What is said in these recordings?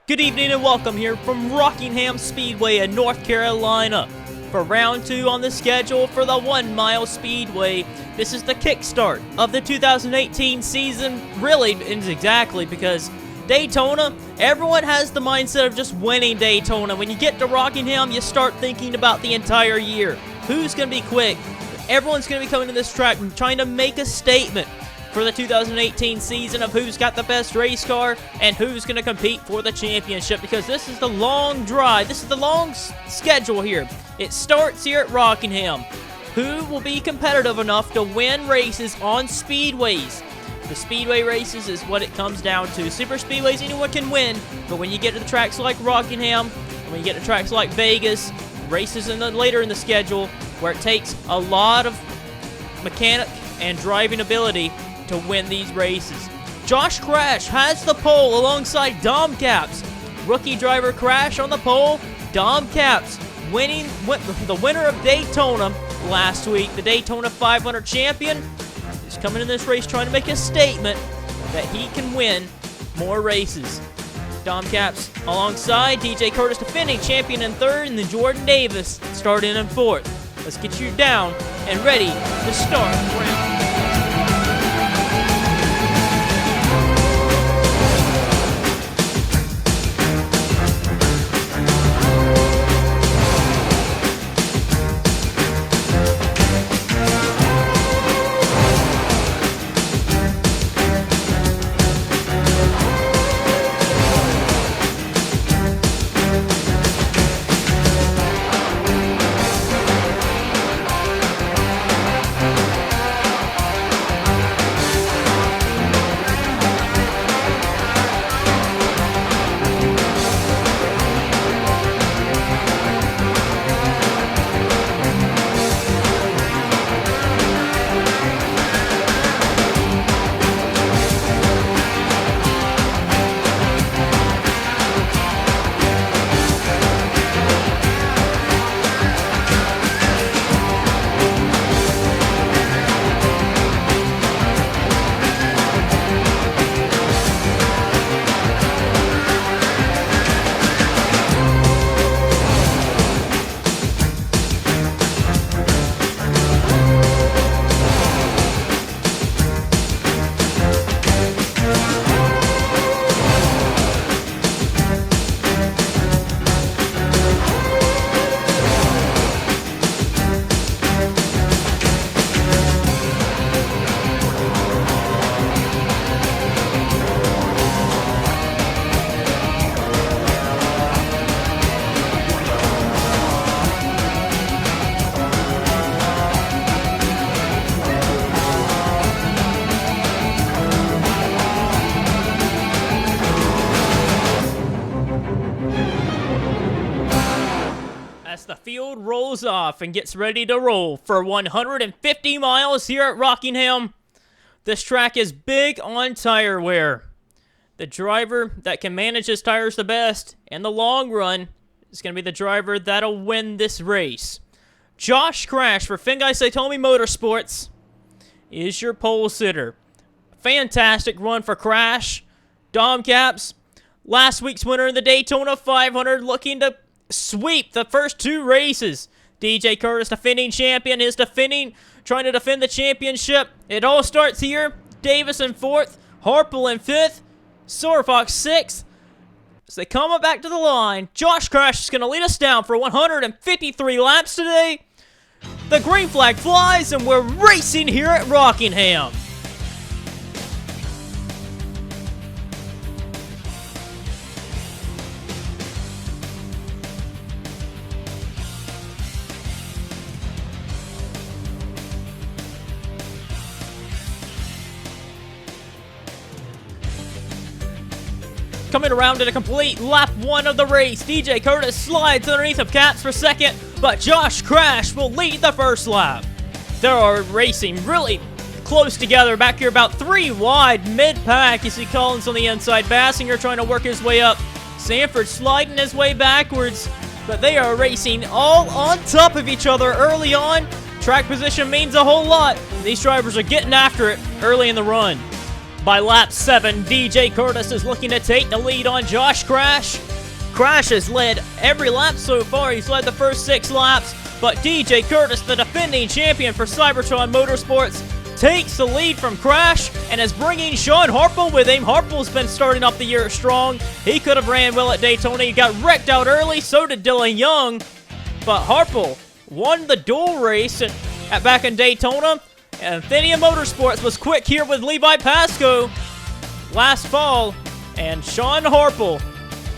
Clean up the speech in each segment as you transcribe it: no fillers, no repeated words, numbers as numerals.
Good evening and welcome here from Rockingham Speedway in North Carolina. For round 2 on the schedule for the 1 mile speedway, this is the kickstart of the 2018 season. Really, exactly, because Daytona, everyone has the mindset of just winning Daytona. When you get to Rockingham, you start thinking about the entire year. Who's going to be quick? Everyone's going to be coming to this track and trying to make a statement for the 2018 season of who's got the best race car and who's going to compete for the championship, because this is the long drive. This is the long schedule here. It starts here at Rockingham. Who will be competitive enough to win races on speedways? The speedway races is what it comes down to. Super speedways, anyone can win, but when you get to the tracks like Rockingham, and when you get to tracks like Vegas, races later in the schedule, where it takes a lot of mechanic and driving ability to win these races. Josh Crash has the pole alongside Dom Caps. Rookie driver Crash on the pole. Dom Caps the winner of Daytona last week. The Daytona 500 champion is coming in this race trying to make a statement that he can win more races. Dom Caps alongside DJ Curtis, defending champion in third, and then Jordan Davis starting in fourth. Let's get you down and ready to start round. The field rolls off and gets ready to roll for 150 miles here at Rockingham. This track is big on tire wear. The driver that can manage his tires the best in the long run is going to be the driver that'll win this race. Josh Crash for Fingai Saitomi Motorsports is your pole sitter. Fantastic run for Crash. Dom Caps, last week's winner in the Daytona 500, looking to sweep the first 2 races. DJ Curtis, defending champion, trying to defend the championship. It all starts here. Davis in 4th, Harple in 5th, Sorfox 6th. As they come back to the line, Josh Crash is going to lead us down for 153 laps today. The green flag flies, and we're racing here at Rockingham. Coming around in a complete lap 1 of the race, DJ Curtis slides underneath of Caps for second, but Josh Crash will lead the first lap. They are racing really close together back here, about 3 wide mid-pack. You see Collins on the inside, Bassinger trying to work his way up, Sanford sliding his way backwards, but they are racing all on top of each other early on. Track position means a whole lot. These drivers are getting after it early in the run. By lap 7, DJ Curtis is looking to take the lead on Josh Crash. Crash has led every lap so far. He's led the first 6 laps, but DJ Curtis, the defending champion for Cybertron Motorsports, takes the lead from Crash and is bringing Sean Harple with him. Harple's been starting off the year strong. He could have ran well at Daytona. He got wrecked out early, so did Dylan Young, but Harple won the dual race back in Daytona. And Athenium Motorsports was quick here with Levi Pasco last fall. And Sean Harple,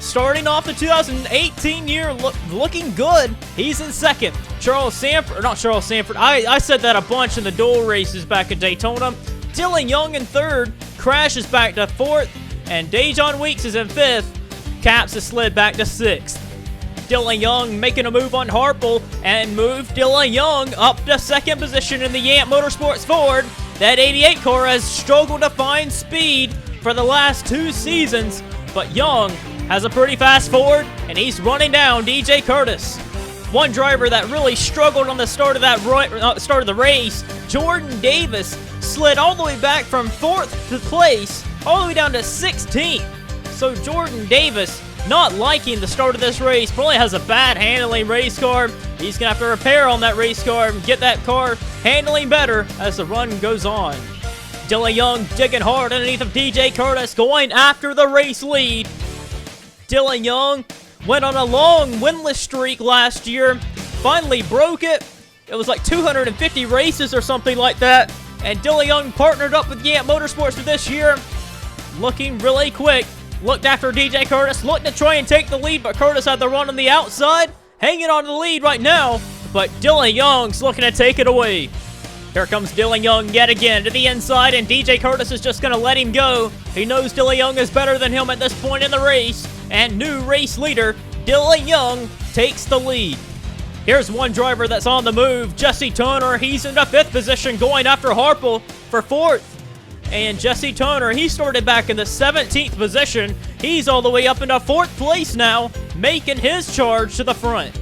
starting off the 2018 year looking good. He's in second. I said that a bunch in the dual races back at Daytona. Dylan Young in third. Crash is back to fourth. And Dejon Weeks is in fifth. Caps has slid back to sixth. Dylan Young making a move on Harple and moved Dylan Young up to second position in the Yamp Motorsports Ford. That 88 car has struggled to find speed for the last 2 seasons, but Young has a pretty fast Ford, and he's running down DJ Curtis. One driver that really struggled on the start of the race, Jordan Davis, slid all the way back from 4th place all the way down to 16th. So Jordan Davis, not liking the start of this race, probably has a bad handling race car. He's going to have to repair on that race car and get that car handling better as the run goes on. Dylan Young digging hard underneath of DJ Curtis, going after the race lead. Dylan Young went on a long winless streak last year, finally broke it. It was like 250 races or something like that. And Dylan Young partnered up with Yamp Motorsports for this year, looking really quick. Looked after DJ Curtis, looked to try and take the lead, but Curtis had the run on the outside, hanging on to the lead right now, but Dylan Young's looking to take it away. Here comes Dylan Young yet again to the inside, and DJ Curtis is just going to let him go. He knows Dylan Young is better than him at this point in the race, and new race leader, Dylan Young, takes the lead. Here's one driver that's on the move, Jesse Turner. He's in the 5th position, going after Harple for 4th. And Jesse Turner, he started back in the 17th position. He's all the way up into 4th place now, making his charge to the front.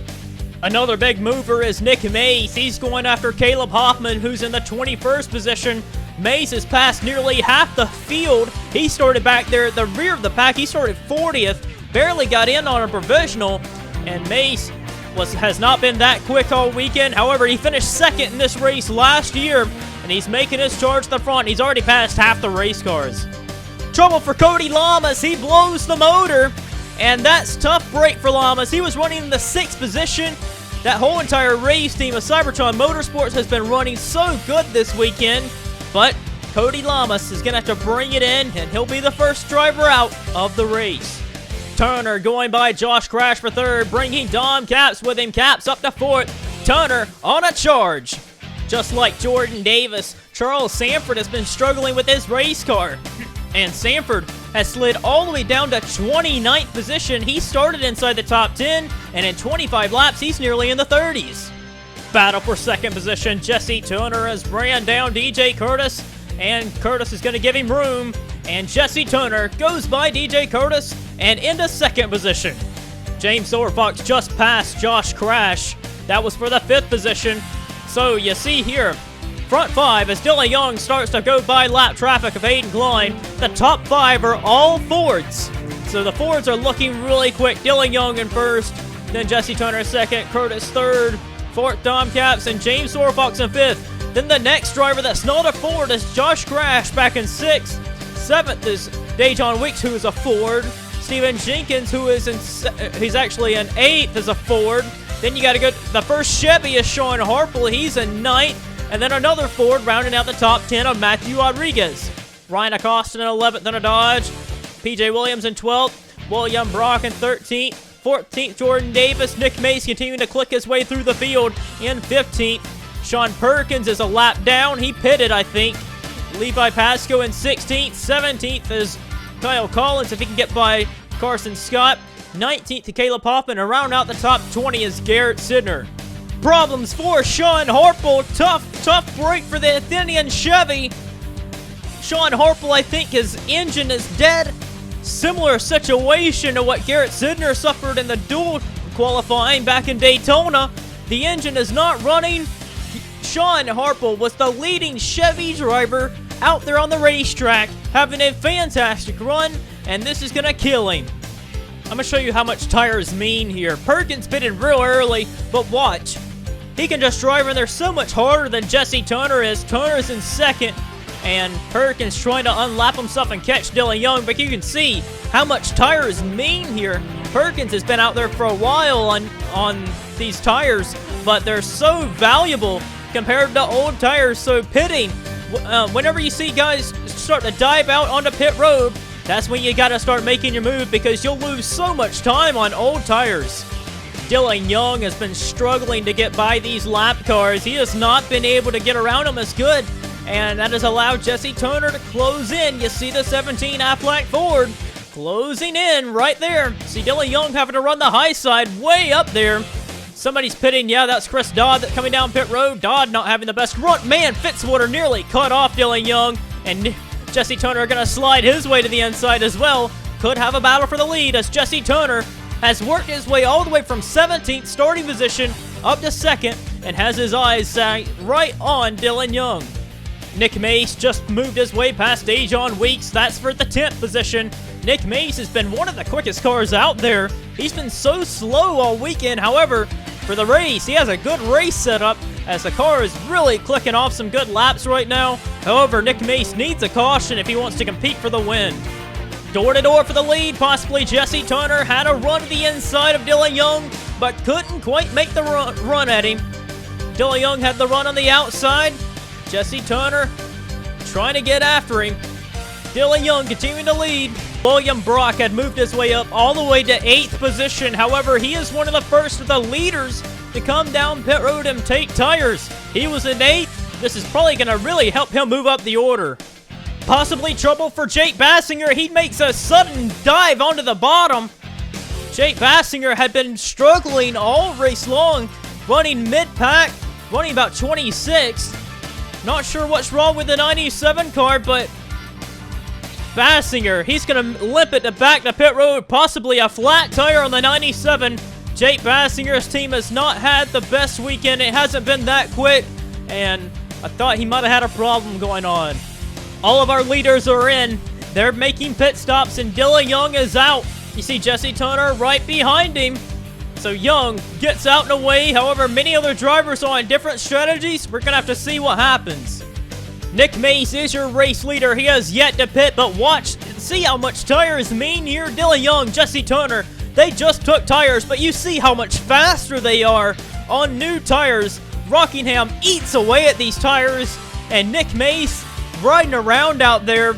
Another big mover is Nick Mays. He's going after Caleb Hoffman, who's in the 21st position. Mays has passed nearly half the field. He started back there at the rear of the pack. He started 40th, barely got in on a provisional, and Mays has not been that quick all weekend. However, he finished 2nd in this race last year, and he's making his charge to the front. He's already passed half the race cars. Trouble for Cody Lamas. He blows the motor, and that's tough break for Lamas. He was running in the 6th position. That whole entire race team of Cybertron Motorsports has been running so good this weekend, but Cody Lamas is going to have to bring it in, and he'll be the first driver out of the race. Turner going by Josh Crash for 3rd, bringing Dom Caps with him. Caps up to 4th. Turner on a charge. Just like Jordan Davis, Charles Sanford has been struggling with his race car. And Sanford has slid all the way down to 29th position. He started inside the top 10, and in 25 laps, he's nearly in the 30s. Battle for 2nd position. Jesse Turner has ran down DJ Curtis, and Curtis is going to give him room. And Jesse Turner goes by DJ Curtis and into 2nd position. James Silverfox just passed Josh Crash. That was for the 5th position. So you see here, front 5 as Dylan Young starts to go by lap traffic of Aiden Klein. The top 5 are all Fords. So the Fords are looking really quick. Dylan Young in 1st, then Jesse Turner 2nd, Curtis 3rd, 4th Dom Caps, and James Silverfox in 5th. Then the next driver that's not a Ford is Josh Crash back in 6th. 7th is Dejon Weeks, who is a Ford. Steven Jenkins, who is he's actually an 8th, is a Ford. Then you got to go, the first Chevy is Sean Harple. He's in 9th. And then another Ford rounding out the top 10 of Matthew Rodriguez. Ryan Acosta in 11th in a Dodge. PJ Williams in 12th. William Brock in 13th. 14th, Jordan Davis. Nick Mace continuing to click his way through the field in 15th. Sean Perkins is a lap down. He pitted, I think. Levi Pasco in 16th. 17th is Kyle Collins, if he can get by Carson Scott. 19th to Caleb Hoffman. And round out the top 20 is Garrett Sidner. Problems for Sean Harple. Tough break for the Athenian Chevy. Sean Harple, I think his engine is dead. Similar situation to what Garrett Sidner suffered in the dual qualifying back in Daytona. The engine is not running. Sean Harple was the leading Chevy driver out there on the racetrack, having a fantastic run, and this is going to kill him. I'm going to show you how much tires mean here. Perkins pitted real early, but watch. He can just drive in there so much harder than Jesse Turner is. Turner's in second, and Perkins trying to unlap himself and catch Dylan Young, but you can see how much tires mean here. Perkins has been out there for a while on these tires, but they're so valuable compared to old tires. So pitting, whenever you see guys start to dive out onto pit road, that's when you gotta start making your move, because you'll lose so much time on old tires. Dylan Young has been struggling to get by these lap cars. He has not been able to get around them as good, and that has allowed Jesse Turner to close in. You see the 17 Aflac Ford closing in right there. See Dylan Young having to run the high side way up there. Somebody's pitting. Yeah, that's Chris Dodd that's coming down pit road. Dodd not having the best run. Man, Fitzwater nearly cut off Dylan Young, and Jesse Turner going to slide his way to the inside as well. Could have a battle for the lead as Jesse Turner has worked his way all the way from 17th starting position up to second and has his eyes set right on Dylan Young. Nick Mace just moved his way past Dejon Weeks. That's for the 10th position. Nick Mace has been one of the quickest cars out there. He's been so slow all weekend. However, for the race, he has a good race setup as the car is really clicking off some good laps right now. However, Nick Mace needs a caution if he wants to compete for the win. Door-to-door for the lead, possibly Jesse Turner had a run to the inside of Dylan Young, but couldn't quite make the run at him. Dylan Young had the run on the outside. Jesse Turner trying to get after him. Dylan Young continuing to lead. William Brock had moved his way up all the way to 8th position. However, he is one of the first of the leaders to come down pit road and take tires. He was in 8th. This is probably going to really help him move up the order. Possibly trouble for Jake Bassinger. He makes a sudden dive onto the bottom. Jake Bassinger had been struggling all race long, running mid-pack, running about 26th. Not sure what's wrong with the 97 car, but Bassinger, he's going to limp it back to pit road, possibly a flat tire on the 97. Jake Bassinger's team has not had the best weekend. It hasn't been that quick, and I thought he might have had a problem going on. All of our leaders are in. They're making pit stops, and Dylan Young is out. You see Jesse Turner right behind him. So Young gets out and away. However, many other drivers are on different strategies. We're going to have to see what happens. Nick Mace is your race leader. He has yet to pit, but watch and see how much tires mean here. Dylan Young, Jesse Turner, they just took tires, but you see how much faster they are on new tires. Rockingham eats away at these tires, and Nick Mace riding around out there.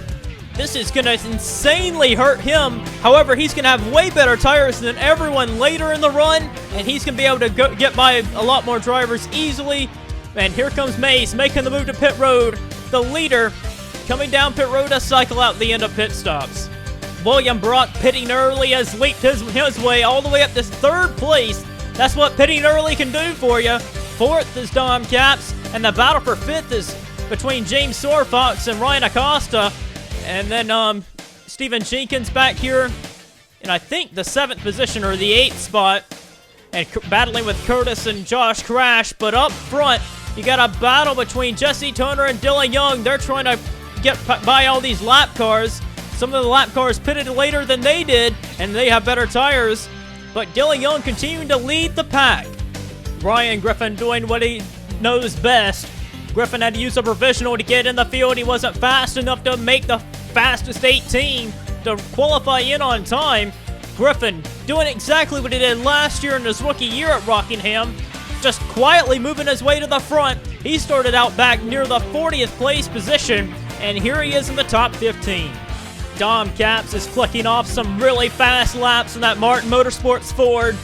This is going to insanely hurt him. However, he's going to have way better tires than everyone later in the run, and he's going to be able to get by a lot more drivers easily. And here comes Mace making the move to pit road. The leader coming down pit road to cycle out the end of pit stops. William Brock pitting early has leaped his way all the way up to 3rd place. That's what pitting early can do for you. 4th is Dom Capps, and the battle for 5th is between James Sorfox and Ryan Acosta. And then Stephen Jenkins back here in, I think, the 7th position or the 8th spot. And battling with Curtis and Josh Crash. But up front, you got a battle between Jesse Turner and Dylan Young. They're trying to get by all these lap cars. Some of the lap cars pitted later than they did, and they have better tires. But Dylan Young continuing to lead the pack. Ryan Griffin doing what he knows best. Griffin had to use a provisional to get in the field. He wasn't fast enough to make the fastest 18 to qualify in on time. Griffin doing exactly what he did last year in his rookie year at Rockingham, just quietly moving his way to the front. He started out back near the 40th place position, and here he is in the top 15. Dom Capps is flicking off some really fast laps in that Martin Motorsports Ford.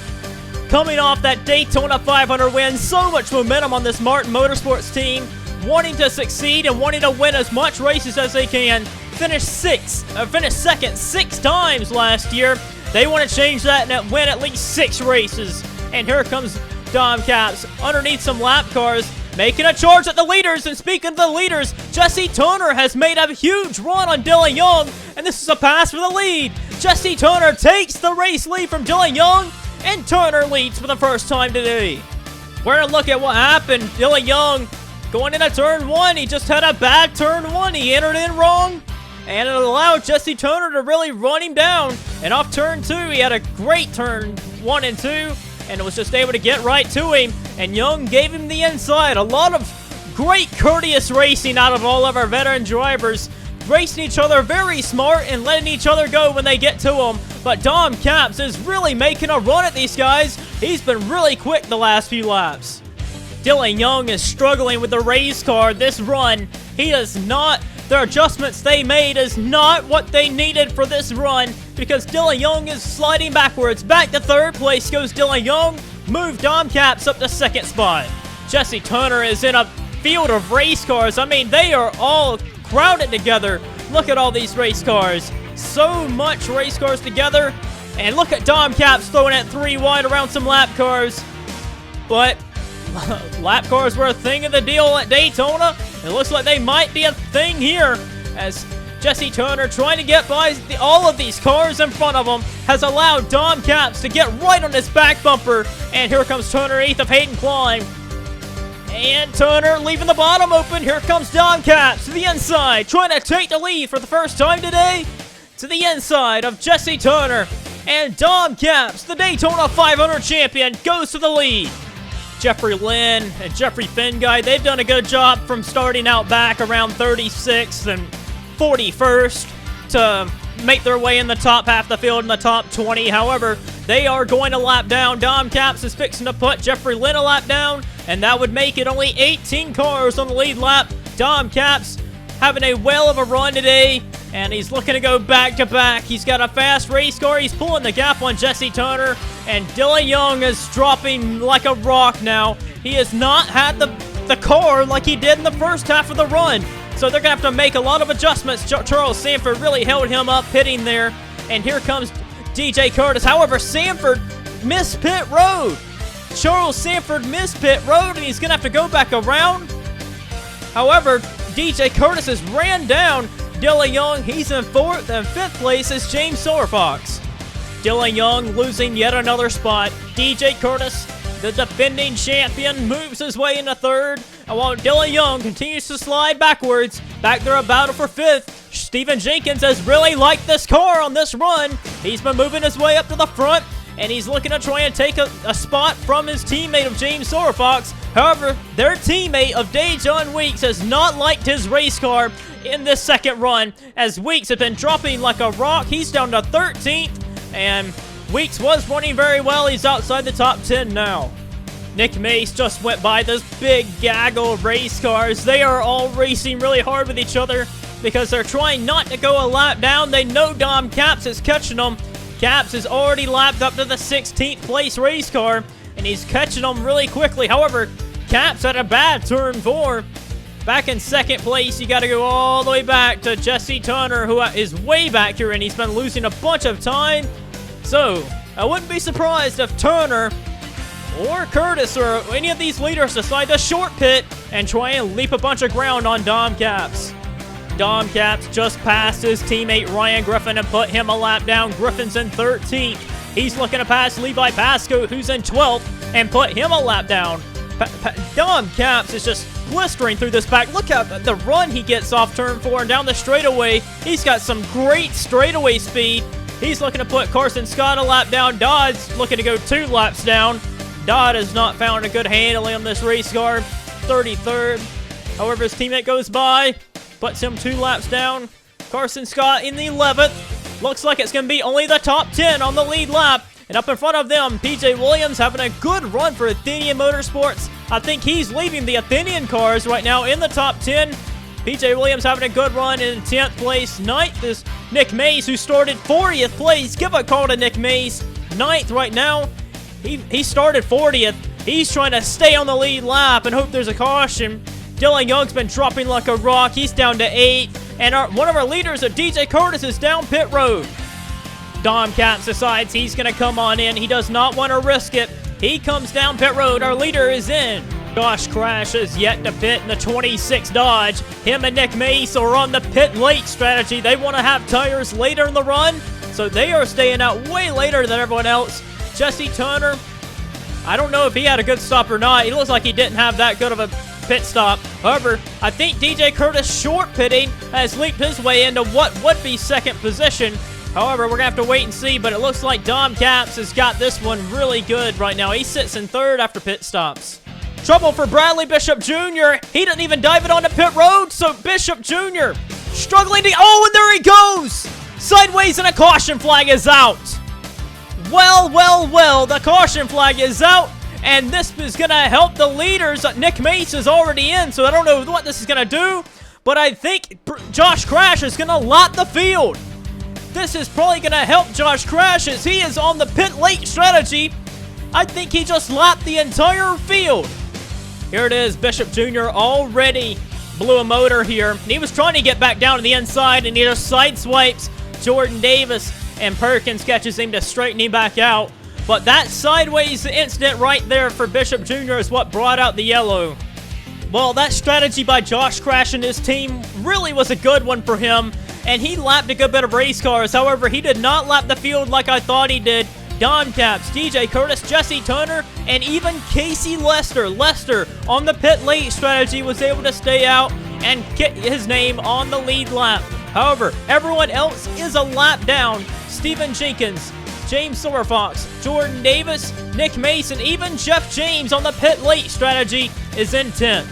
Coming off that Daytona 500 win, so much momentum on this Martin Motorsports team, wanting to succeed and wanting to win as much races as they can. Finished second 6 times last year. They want to change that and win at least 6 races. And here comes Dom Capps underneath some lap cars, making a charge at the leaders. And speaking of the leaders, Jesse Turner has made a huge run on Dylan Young, and this is a pass for the lead. Jesse Turner takes the race lead from Dylan Young, and Turner leads for the first time today. We're going to look at what happened. Dylan Young Going into turn 1, he just had a bad turn 1. He entered in wrong, and it allowed Jesse Turner to really run him down. And off turn 2, he had a great turn 1 and 2, and was just able to get right to him. And Young gave him the inside. A lot of great courteous racing out of all of our veteran drivers. Racing each other very smart and letting each other go when they get to them. But Dom Capps is really making a run at these guys. He's been really quick the last few laps. Dylan Young is struggling with the race car this run. He does not, the adjustments they made is not what they needed for this run, because Dylan Young is sliding backwards. Back to third place goes Dylan Young. Move Dom Capps up to second spot. Jesse Turner is in a field of race cars. I mean, they are all crowded together. Look at all these race cars. So much race cars together. And look at Dom Capps throwing it 3 wide around some lap cars. But lap cars were a thing of the deal at Daytona. It looks like they might be a thing here, as Jesse Turner, trying to get by all of these cars in front of him, has allowed Dom Capps to get right on his back bumper. And here comes Turner, 8th of Hayden Klein. And Turner leaving the bottom open. Here comes Dom Capps to the inside, trying to take the lead for the first time today. To the inside of Jesse Turner. And Dom Capps, the Daytona 500 champion, goes to the lead. Jeffrey Lynn and Jeffrey Finguy, they've done a good job from starting out back around 36th and 41st to make their way in the top half of the field in the top 20. However, they are going a lap down. Dom Capps is fixing to put Jeffrey Lynn a lap down, and that would make it only 18 cars on the lead lap. Dom Capps having a whale of a run today, and he's looking to go back-to-back. He's got a fast race car. He's pulling the gap on Jesse Turner, and Dylan Young is dropping like a rock now. He has not had the car like he did in the first half of the run, so they're going to have to make a lot of adjustments. Charles Sanford really held him up pitting there, and here comes DJ Curtis. However, Sanford missed pit road. Charles Sanford missed pit road, and he's going to have to go back around. However, DJ Curtis has ran down Dylan Young. He's in 4th, and 5th place is James Silverfox. Dylan Young losing yet another spot. DJ Curtis, the defending champion, moves his way into 3rd. And while Dylan Young continues to slide backwards, back there a battle for 5th. Steven Jenkins has really liked this car on this run. He's been moving his way up to the front, and he's looking to try and take a spot from his teammate of James Silverfox. However, their teammate of Dejon Weeks has not liked his race car in this second run, as Weeks has been dropping like a rock. He's down to 13th, and Weeks was running very well. He's outside the top 10 now. Nick Mace just went by this big gaggle of race cars. They are all racing really hard with each other because they're trying not to go a lap down. They know Dom Capps is catching them. Capps is already lapped up to the 16th place race car, and he's catching them really quickly. However, Capps had a bad turn 4. Back in 2nd place, you got to go all the way back to Jesse Turner, who is way back here, and he's been losing a bunch of time. So, I wouldn't be surprised if Turner or Curtis or any of these leaders decide to short pit and try and leap a bunch of ground on Dom Capps. Dom Capps just passed his teammate Ryan Griffin and put him a lap down. Griffin's in 13th. He's looking to pass Levi Pascoe, who's in 12th, and put him a lap down. Dom Capps is just blistering through this back. Look at the run he gets off turn 4 and down the straightaway. He's got some great straightaway speed. He's looking to put Carson Scott a lap down. Dodd's looking to go 2 laps down. Dodd has not found a good handle on this race car. 33rd. However, his teammate goes by, puts him 2 laps down. Carson Scott in the 11th. Looks like it's going to be only the top 10 on the lead lap. And up in front of them, PJ Williams having a good run for Athenian Motorsports. I think he's leading the Athenian cars right now in the top 10. PJ Williams having a good run in 10th place. 9th is Nick Mays, who started 40th place. Give a call to Nick Mays. 9th right now. He started 40th. He's trying to stay on the lead lap and hope there's a caution. Dylan Young's been dropping like a rock. He's down to 8th. And one of our leaders, DJ Curtis, is down pit road. Dom Capps decides he's going to come on in. He does not want to risk it. He comes down pit road. Our leader is in. Josh Crash is yet to pit in the 26 Dodge. Him and Nick Mace are on the pit late strategy. They want to have tires later in the run, so they are staying out way later than everyone else. Jesse Turner, I don't know if he had a good stop or not. He looks like he didn't have that good of a pit stop. However, I think DJ Curtis short pitting has leaped his way into what would be second position. However, we're going to have to wait and see, but it looks like Dom Capps has got this one really good right now. He sits in third after pit stops. Trouble for Bradley Bishop Jr. He didn't even dive it onto pit road, so Bishop Jr. struggling to... Oh, and there he goes! Sideways, and a caution flag is out. Well, the caution flag is out, and this is going to help the leaders. Nick Mace is already in, so I don't know what this is going to do, but I think Josh Crash is going to lap the field. This is probably going to help Josh Crash as he is on the pit late strategy. I think he just lapped the entire field. Here it is, Bishop Jr. already blew a motor here. He was trying to get back down to the inside, and he just side swipes Jordan Davis, and Perkins catches him to straighten him back out. But that sideways incident right there for Bishop Jr. is what brought out the yellow. Well, that strategy by Josh Crash and his team really was a good one for him, and he lapped a good bit of race cars. However, he did not lap the field like I thought he did. Dom Capps, DJ Curtis, Jesse Turner, and even Casey Lester. Lester, on the pit late strategy, was able to stay out and get his name on the lead lap. However, everyone else is a lap down. Steven Jenkins, James Silverfox, Jordan Davis, Nick Mason, even Jeff James on the pit late strategy is in 10th.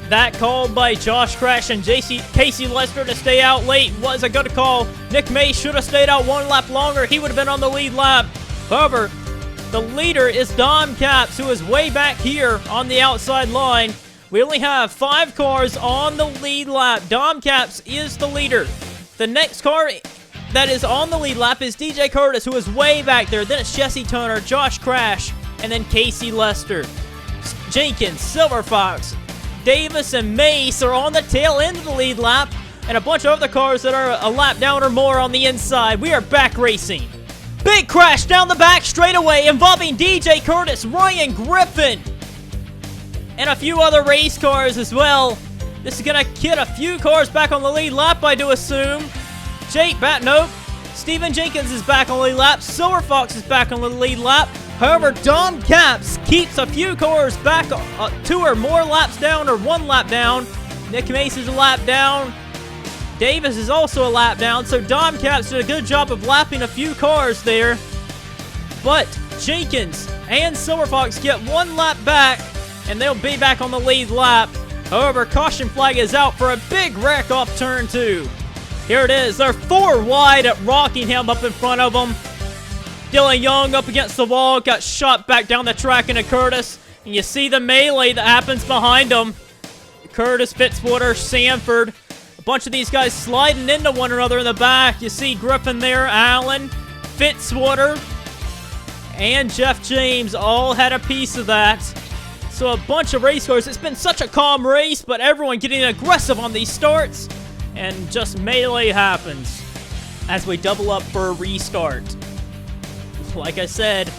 That call by Josh Crash and Casey Lester to stay out late was a good call. Nick May should have stayed out one lap longer. He would have been on the lead lap. However, the leader is Dom Capps, who is way back here on the outside line. We only have 5 cars on the lead lap. Dom Capps is the leader. The next car that is on the lead lap is DJ Curtis, who is way back there. Then it's Jesse Turner, Josh Crash, and then Casey Lester. Jenkins, Silverfox, Davis, and Mace are on the tail end of the lead lap, and a bunch of other cars that are a lap down or more on the inside. We are back racing. Big crash down the back straightaway involving DJ Curtis, Ryan Griffin, and a few other race cars as well. This is going to get a few cars back on the lead lap, I do assume. Nope. Steven Jenkins is back on the lead lap. Silverfox is back on the lead lap. However, Dom Capps keeps a few cars back, 2 or more laps down, or 1 lap down. Nick Mace is a lap down. Davis is also a lap down, so Dom Capps did a good job of lapping a few cars there. But Jenkins and Silverfox get 1 lap back, and they'll be back on the lead lap. However, caution flag is out for a big wreck off turn 2. Here it is. They're 4 wide at Rockingham up in front of them. Dylan Young up against the wall, got shot back down the track into Curtis. And you see the melee that happens behind them. Curtis, Fitzwater, Sanford. A bunch of these guys sliding into one another in the back. You see Griffin there, Allen, Fitzwater, and Jeff James all had a piece of that. So a bunch of race cars. It's been such a calm race, but everyone getting aggressive on these starts. And just melee happens as we double up for a restart. Like I said,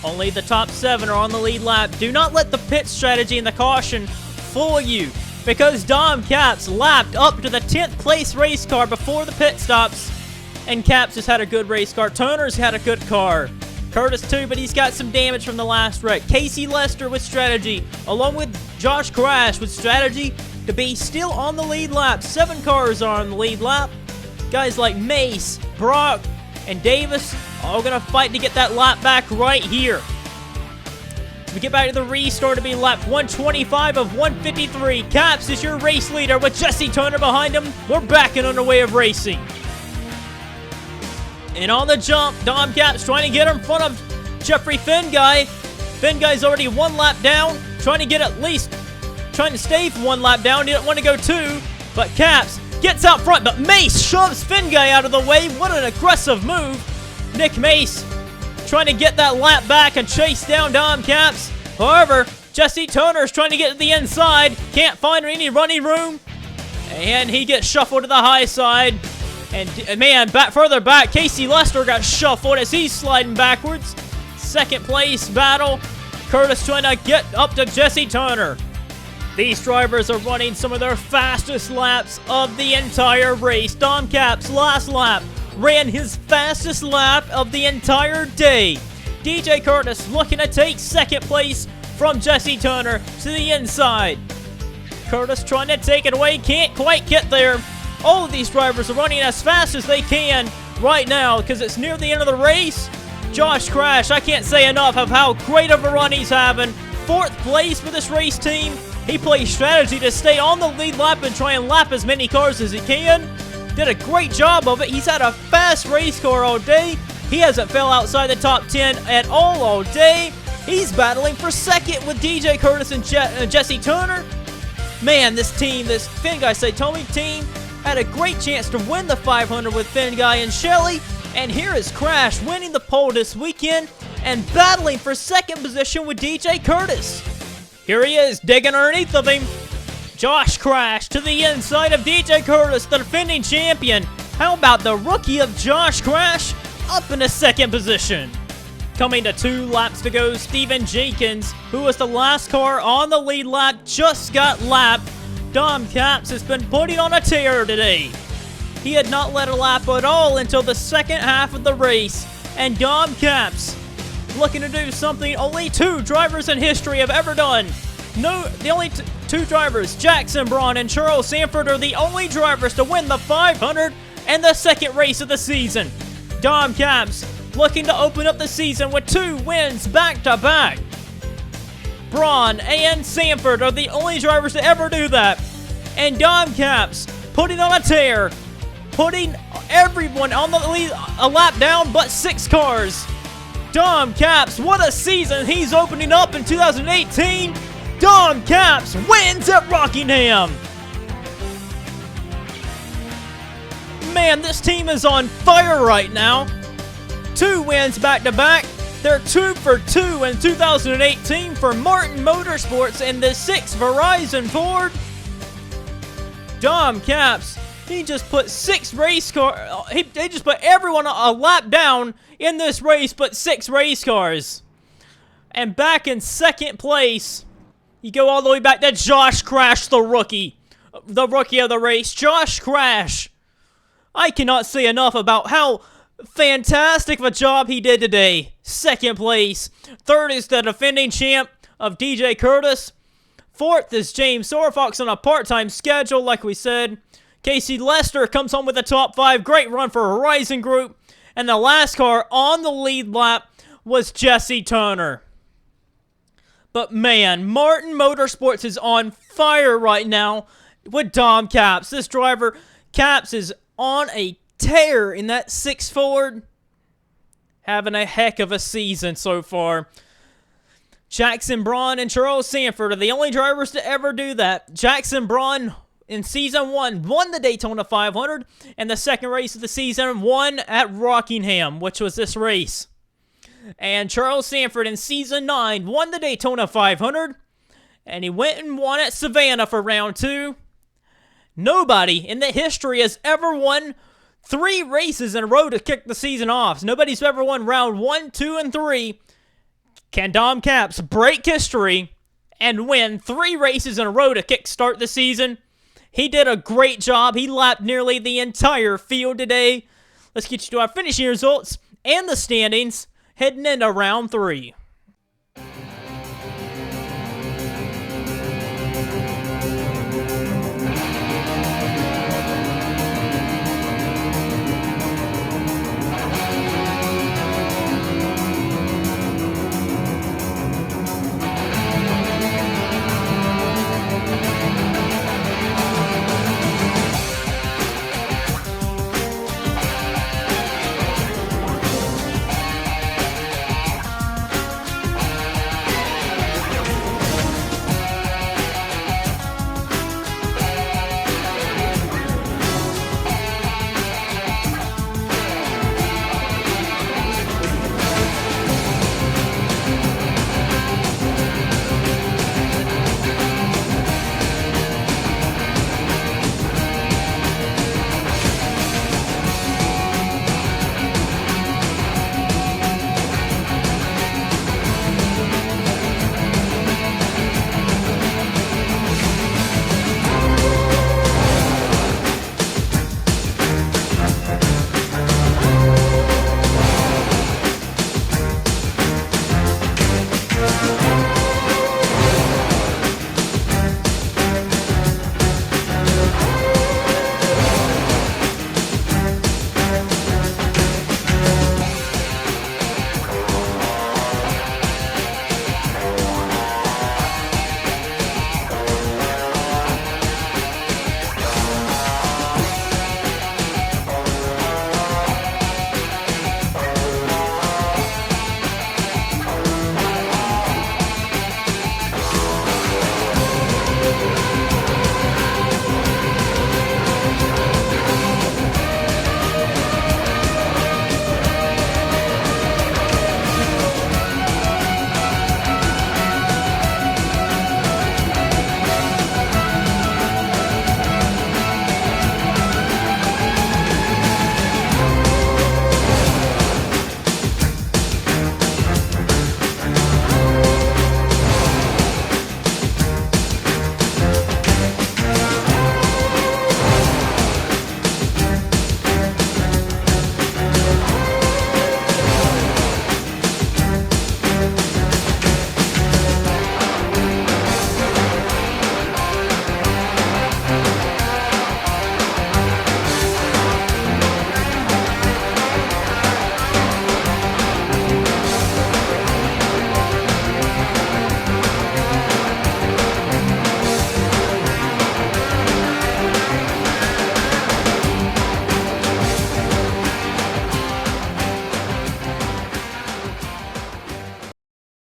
only the top 7 are on the lead lap. Do not let the pit strategy and the caution fool you, because Dom Capps lapped up to the 10th place race car before the pit stops, and Capps has had a good race car. Turner's had a good car. Curtis too, but he's got some damage from the last wreck. Casey Lester with strategy, along with Josh Crash with strategy to be still on the lead lap. 7 cars are on the lead lap. Guys like Mace, Brock, and Davis all going to fight to get that lap back right here. We get back to the restart to be lap 125 of 153. Capps is your race leader with Jesse Turner behind him. We're back and on the way of racing. And on the jump, Dom Capps trying to get in front of Jeffrey Fingay. Fingay's already 1 lap down, trying to get at least, trying to stay for 1 lap down. He didn't want to go 2, but Capps gets out front, but Mace shoves Fingay out of the way. What an aggressive move. Nick Mace trying to get that lap back and chase down Dom Capps. However, Jesse Turner's trying to get to the inside. Can't find any running room. And he gets shuffled to the high side. And man, further back, Casey Lester got shuffled as he's sliding backwards. Second place battle. Curtis trying to get up to Jesse Turner. These drivers are running some of their fastest laps of the entire race. Dom Capps, last lap, ran his fastest lap of the entire day. DJ Curtis looking to take second place from Jesse Turner to the inside. Curtis trying to take it away, can't quite get there. All of these drivers are running as fast as they can right now because it's near the end of the race. Josh Crash, I can't say enough of how great of a run he's having. 4th place for this race team. He plays strategy to stay on the lead lap and try and lap as many cars as he can. Did a great job of it. He's had a fast race car all day. He hasn't fell outside the top 10 at all day. He's battling for 2nd with DJ Curtis and Jesse Turner. Man, this team, this Finn Guy Saitomi team, had a great chance to win the 500 with Finn Guy and Shelly. And here is Crash winning the pole this weekend and battling for 2nd position with DJ Curtis. Here he is, digging underneath of him. Josh Crash to the inside of DJ Curtis, the defending champion. How about the rookie of Josh Crash up in the 2nd position? Coming to 2 laps to go, Steven Jenkins, who was the last car on the lead lap, just got lapped. Dom Capps has been putting on a tear today. He had not led a lap at all until the 2nd half of the race, and Dom Capps looking to do something only 2 drivers in history have ever done. The only 2 drivers, Jackson Braun and Charles Sanford, are the only drivers to win the 500 and the 2nd race of the season. Dom Capps looking to open up the season with 2 wins back-to-back. Braun and Sanford are the only drivers to ever do that. And Dom Capps putting on a tear, putting everyone on the lead a lap down but 6 cars. Dom Capps, what a season he's opening up in 2018. Dom Capps wins at Rockingham. Man, this team is on fire right now. 2 wins back-to-back. They're 2 for 2 in 2018 for Martin Motorsports and the 6 Verizon Ford. Dom Capps, he just put 6 race cars. He just put everyone a lap down in this race, but 6 race cars. And back in 2nd place, you go all the way back to Josh Crash, the rookie of the race. Josh Crash. I cannot say enough about how fantastic of a job he did today. 2nd place. 3rd is the defending champ of DJ Curtis. 4th is James Sorfox on a part-time schedule, like we said. Casey Lester comes home with the top 5. Great run for Horizon Group. And the last car on the lead lap was Jesse Turner. But man, Martin Motorsports is on fire right now with Dom Capps. This driver, Capps, is on a tear in that 6 Ford. Having a heck of a season so far. Jackson Braun and Charles Sanford are the only drivers to ever do that. Jackson Braun in Season 1 won the Daytona 500, and the 2nd race of the season won at Rockingham, which was this race. And Charles Sanford in Season 9 won the Daytona 500, and he went and won at Savannah for round 2. Nobody in the history has ever won 3 races in a row to kick the season off. Nobody's ever won round 1, 2, and 3. Can Dom Capps break history and win 3 races in a row to kickstart the season? He did a great job. He lapped nearly the entire field today. Let's get you to our finishing results and the standings heading into round 3.